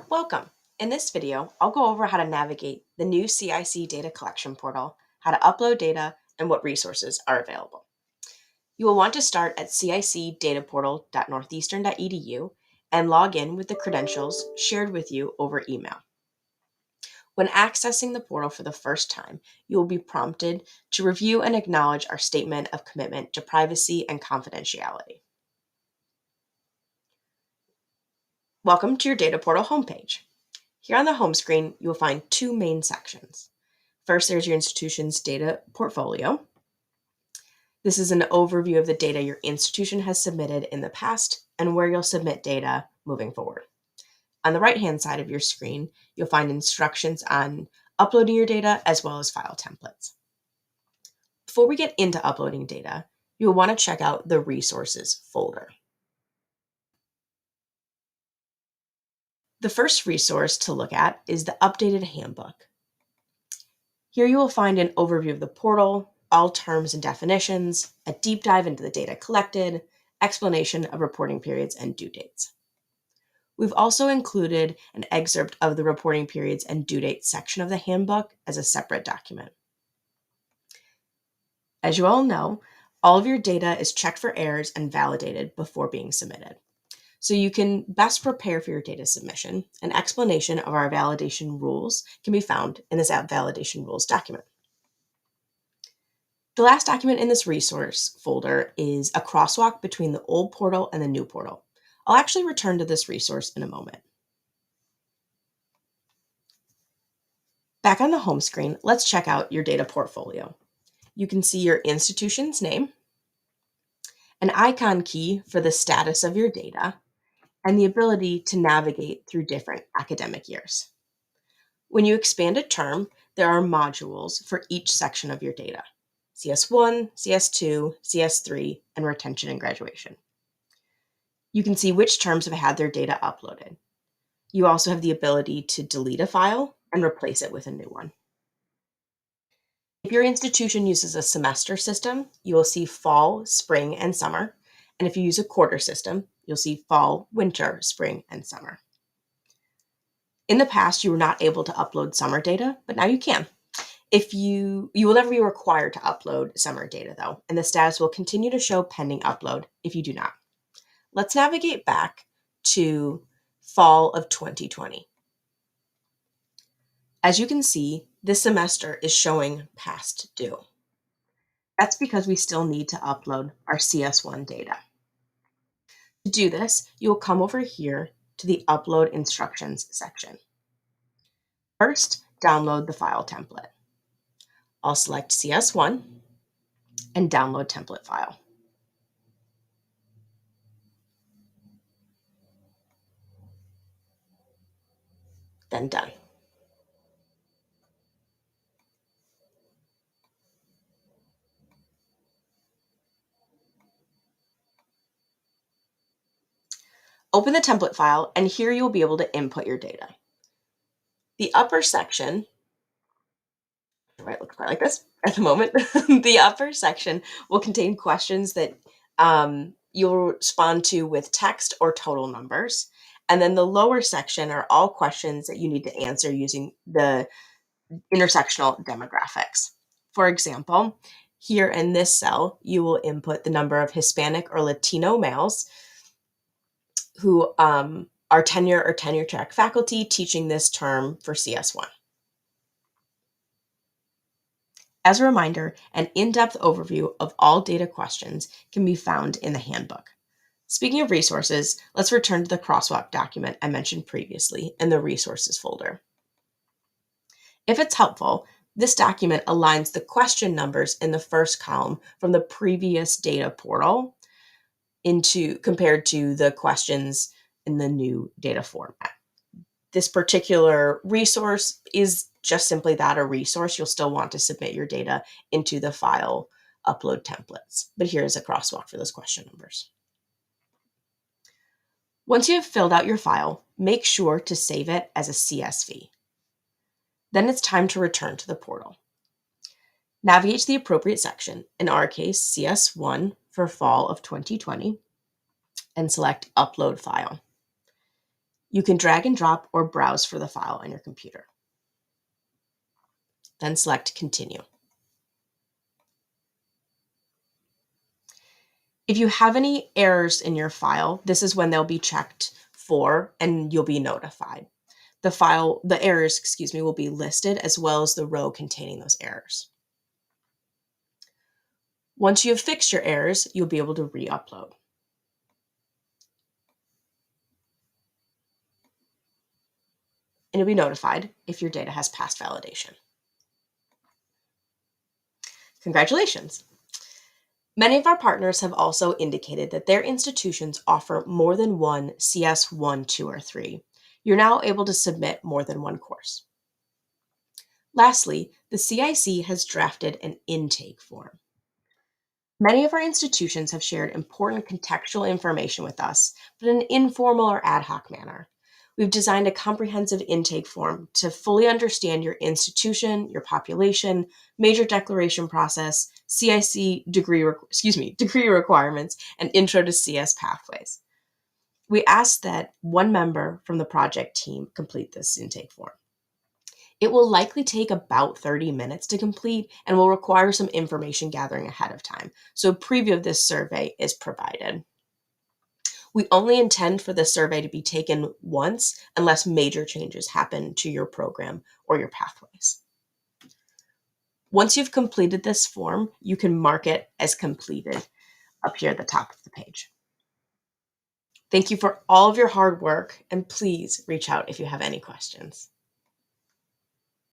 Welcome. In this video, I'll go over how to navigate the new CIC Data Collection Portal, how to upload data, and what resources are available. You will want to start at cicdataportal.northeastern.edu and log in with the credentials shared with you over email. When accessing the portal for the first time, you will be prompted to review and acknowledge our statement of commitment to privacy and confidentiality. Welcome to your Data Portal homepage. Here on the home screen, you will find two main sections. First, there's your institution's data portfolio. This is an overview of the data your institution has submitted in the past and where you'll submit data moving forward. On the right-hand side of your screen, you'll find instructions on uploading your data as well as file templates. Before we get into uploading data, you'll want to check out the Resources folder. The first resource to look at is the updated handbook. Here you will find an overview of the portal, all terms and definitions, a deep dive into the data collected, explanation of reporting periods and due dates. We've also included an excerpt of the reporting periods and due dates section of the handbook as a separate document. As you all know, all of your data is checked for errors and validated before being submitted. So you can best prepare for your data submission. An explanation of our validation rules can be found in this validation rules document. The last document in this resource folder is a crosswalk between the old portal and the new portal. I'll actually return to this resource in a moment. Back on the home screen, let's check out your data portfolio. You can see your institution's name, an icon key for the status of your data, and the ability to navigate through different academic years. When you expand a term, there are modules for each section of your data: CS1, CS2, CS3, and retention and graduation. You can see which terms have had their data uploaded. You also have the ability to delete a file and replace it with a new one. If your institution uses a semester system, you will see fall, spring, and summer. And if you use a quarter system, you'll see fall, winter, spring, and summer. In the past, you were not able to upload summer data, but now you can. You will never be required to upload summer data though, and the status will continue to show pending upload if you do not. Let's navigate back to fall of 2020. As you can see, this semester is showing past due. That's because we still need to upload our CS1 data. To do this, you will come over here to the Upload Instructions section. First, download the file template. I'll select CS1 and download template file. Then done. Open the template file, and here you'll be able to input your data. The upper section, looks quite like this at the moment. The upper section will contain questions that you'll respond to with text or total numbers. And then the lower section are all questions that you need to answer using the intersectional demographics. For example, here in this cell, you will input the number of Hispanic or Latino males who are tenure or tenure track faculty teaching this term for CS1. As a reminder, an in-depth overview of all data questions can be found in the handbook. Speaking of resources, let's return to the crosswalk document I mentioned previously in the Resources folder. If it's helpful, this document aligns the question numbers in the first column from the previous data portal compared to the questions in the new data format. This particular resource is just simply that, a resource. You'll still want to submit your data into the file upload templates, but here's a crosswalk for those question numbers. Once you have filled out your file, make sure to save it as a CSV. Then it's time to return to the portal. Navigate to the appropriate section, in our case, CS1 for fall of 2020, and select Upload File. You can drag and drop or browse for the file on your computer. Then select Continue. If you have any errors in your file, this is when they'll be checked for and you'll be notified. The errors, will be listed as well as the row containing those errors. Once you have fixed your errors, you'll be able to re-upload. And you'll be notified if your data has passed validation. Congratulations! Many of our partners have also indicated that their institutions offer more than one CS 1, 2, or 3. You're now able to submit more than one course. Lastly, the CIC has drafted an intake form. Many of our institutions have shared important contextual information with us, but in an informal or ad hoc manner. We've designed a comprehensive intake form to fully understand your institution, your population, major declaration process, CIC degree requirements, and intro to CS pathways. We ask that one member from the project team complete this intake form. It will likely take about 30 minutes to complete and will require some information gathering ahead of time, so a preview of this survey is provided. We only intend for the survey to be taken once unless major changes happen to your program or your pathways. Once you've completed this form, you can mark it as completed up here at the top of the page. Thank you for all of your hard work, and please reach out if you have any questions.